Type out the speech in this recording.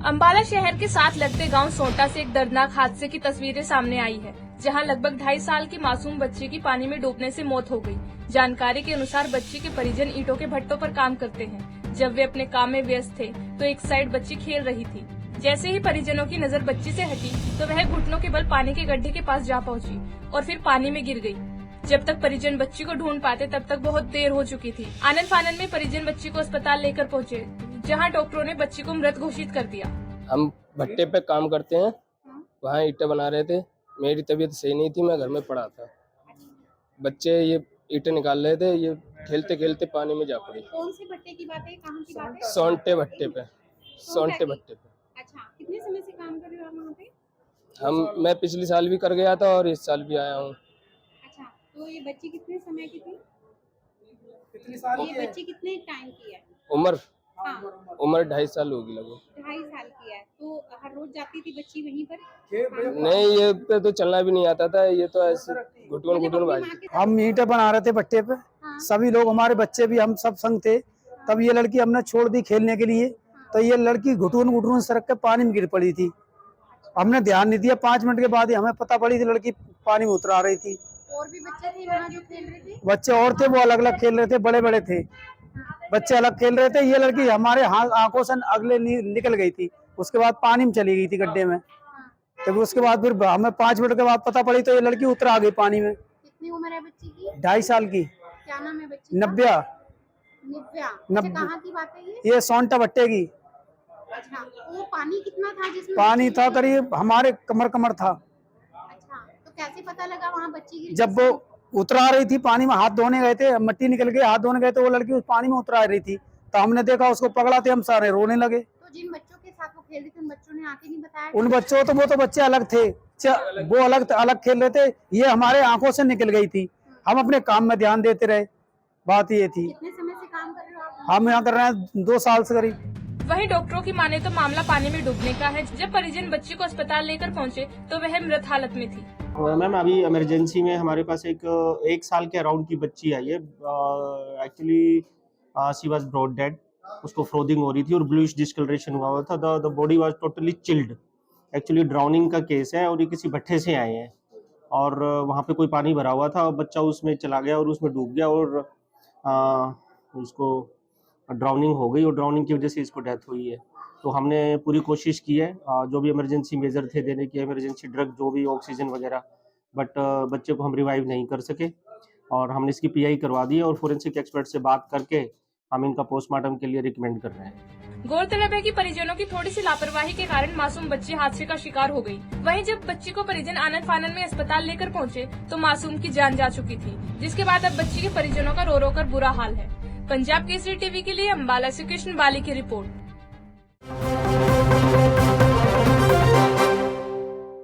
अंबाला शहर के साथ लगते गांव सोंटा से एक दर्दनाक हादसे की तस्वीरें सामने आई है, जहां लगभग 2.5 साल की मासूम बच्ची की पानी में डूबने से मौत हो गई। जानकारी के अनुसार बच्ची के परिजन ईंटों के भट्टों पर काम करते हैं। जब वे अपने काम में व्यस्त थे तो एक साइड बच्ची खेल रही थी। जैसे ही परिजनों की नजर बच्ची से हटी तो वह घुटनों के बल पानी के गड्ढे के पास जा पहुंची और फिर पानी में गिर गई। जब तक परिजन बच्ची को ढूंढ पाते तब तक बहुत देर हो चुकी थी। आनन फानन में परिजन बच्ची को अस्पताल लेकर पहुंचे, जहां डॉक्टरों ने बच्ची को मृत घोषित कर दिया। हम भट्टे पे काम करते हैं, वहाँ ईंटें बना रहे थे। मेरी तबीयत सही नहीं थी, मैं घर में पड़ा था। बच्चे ये ईंटें निकाल रहे थे, ये खेलते खेलते पानी में जा पड़ी। कौन सी भट्टे की बात है, कहाँ की बात है? सोंटे भट्टे पे। अच्छा, कितने समय से काम कर रहे हो आप वहाँ पे? मैं पिछले साल भी कर गया था और इस साल भी आया हूँ। अच्छा, तो ये बच्ची कितने समय की थी? कितने साल की? ये बच्ची कितने टाइम की है? उम्र हाँ, उम्र 2.5 साल होगी लगभग। 2.5 साल की है। तो हर रोज जाती थी बच्ची वहीं पर? नहीं, ये पे तो चलना भी नहीं आता था, ये तो ऐसे घुटन भाई। हम ईंटें बना रहे थे भट्टे पे। हाँ। सभी लोग, हमारे बच्चे भी, हम सब संग थे। तब ये लड़की हमने छोड़ दी खेलने के लिए, तो ये लड़की घुटन सड़क के पानी में गिर पड़ी थी। हमने ध्यान नहीं दिया, 5 मिनट के बाद ही हमें पता पड़ी थी लड़की पानी में उतरा रही थी। और भी बच्चे थे वहाँ जो खेल रहे थे? बच्चे और थे, वो अलग अलग खेल रहे थे, बड़े बड़े थे। बच्चे अलग खेल रहे थे। ये लड़की हमारे आंखों से अगले निकल गई थी। उसके बाद पानी में चली गई थी गड्ढे में। तब उसके बाद फिर हमें 5 मिनट के बाद पता पड़ी तो ये लड़की उतर आ गई पानी में। कितनी उम्र है बच्ची की? 2.5 साल की। क्या नाम है बच्ची का? नव्या। अच्छा, कहाँ की बात है ये सोंटा भट्टे की। अच्छा, वो पानी कितना था जिसमें? पानी था करीब हमारे कमर था। अच्छा, तो कैसे पता लगा वहाँ बच्ची गिर? जब वो उतरा रही थी पानी में, हाथ धोने गए थे, मिट्टी निकल गई, हाथ धोने गए तो वो लड़की उस पानी में उतरा रही थी। तो हमने देखा, उसको पकड़ा थे हम, सारे रोने लगे। तो जिन बच्चों के साथ वो खेल रही थी उन बच्चों ने आके नहीं बताया? उन बच्चों तो वो तो बच्चे अलग थे, वो अलग खेल रहे थे। ये हमारे आंखों से निकल गई थी। हम अपने काम में ध्यान देते रहे। बात ये थी। कितने समय से काम कर रहे हो आप? हम यहाँ कर रहे हैं 2 साल से करीब। वहीं डॉक्टरों की माने तो मामला पानी में डूबने का है। जब परिजन बच्ची को अस्पताल लेकर पहुंचे तो वह मृत हालत में थी। मैम, अभी इमरजेंसी में हमारे पास एक साल के अराउंड की बच्ची आई है। Actually she was broad dead. उसको फ्रोदिंग हो रही थी और ब्लूइश डिस्कलरेशन हुआ था। The body was totally chilled. Actually drowning का केस है और ये किसी भट्टे से आए हैं और वहाँ पे कोई पानी भरा हुआ था और बच्चा उसमें चला गया और उसमें डूब गया और उसको ड्राउनिंग हो गई और ड्राउनिंग की वजह से इसको डेथ हुई है। तो हमने पूरी कोशिश की है, जो भी इमरजेंसी मेजर थे देने की, इमरजेंसी ड्रग, जो भी ऑक्सीजन वगैरह, बट बच्चे को हम रिवाइव नहीं कर सके और हमने इसकी पीआई करवा दी और फोरेंसिक एक्सपर्ट से बात करके हम इनका पोस्टमार्टम के लिए रिकमेंड कर रहे हैं। गौरतलब है कि परिजनों की थोड़ी सी लापरवाही के कारण मासूम बच्ची हादसे का शिकार हो गई। वहीं जब बच्ची को परिजन आनन फानन में अस्पताल लेकर पहुंचे तो मासूम की जान जा चुकी थी, जिसके बाद अब बच्ची के परिजनों का रो रो कर बुरा हाल है। पंजाब केसरी टीवी के लिए अंबाला से कृष्ण बाली की रिपोर्ट।